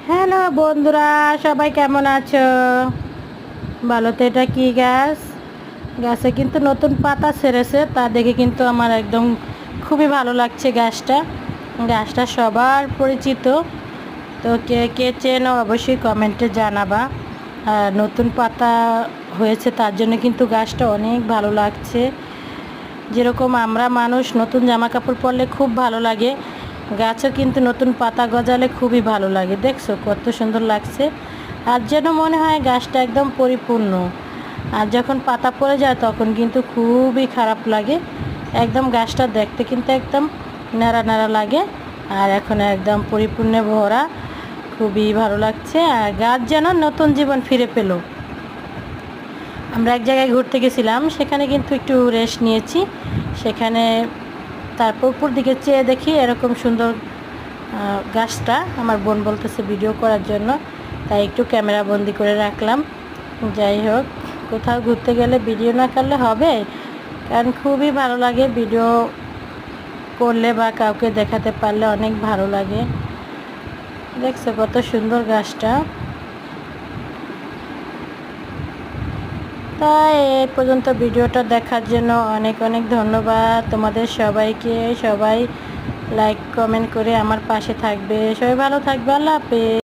Hello বন্ধুরা, সবাই কেমন আছো? ভালো তো। এটা কি গাছ? গাছে কিন্তু নতুন পাতা ছেড়েছে, তা দেখে কিন্তু আমার একদম খুবই ভালো লাগছে গাছটা। গাছটা সবার পরিচিত, তো কে কে চেনো অবশ্যই কমেন্টে জানাবা। আর নতুন পাতা হয়েছে তার জন্য কিন্তু গাছটা অনেক ভালো লাগছে। যেরকম আমরা মানুষ নতুন জামা কাপড় পরলে খুব ভালো লাগে, গাছও কিন্তু নতুন পাতা গজালে খুবই ভালো লাগে। দেখছো কত সুন্দর লাগছে, আর যেন মনে হয় গাছটা একদম পরিপূর্ণ। আর যখন পাতা পড়ে যায় তখন কিন্তু খুবই খারাপ লাগে। একদম গাছটা দেখতে কিন্তু একদম ন্যাড়া ন্যাড়া লাগে, আর এখন একদম পরিপূর্ণে ভরা। খুবই ভালো লাগছে, আর গাছ যেন নতুন জীবন ফিরে পেল। আমরা এক জায়গায় ঘুরতে গেছিলাম, সেখানে কিন্তু একটু রেস্ট নিয়েছি। সেখানে তারপর উপর দিকে চেয়ে দেখি এরকম সুন্দর গাছটা। আমার বোন বলতেছে ভিডিও করার জন্য, তাই একটু ক্যামেরা বন্দি করে রাখলাম। যাই হোক, কোথাও ঘুরতে গেলে ভিডিও না করলে হবে? কারণ খুবই ভালো লাগে ভিডিও করলে বা কাউকে দেখাতে পারলে অনেক ভালো লাগে। দেখছো কত সুন্দর গাছটা। তাই এই পর্যন্ত ভিডিওটা দেখার জন্য অনেক অনেক ধন্যবাদ তোমাদের সবাইকে। সবাই লাইক কমেন্ট করে আমার পাশে থাকবে। সবাই ভালো থাকবে। আল্লাহ হাফেজ।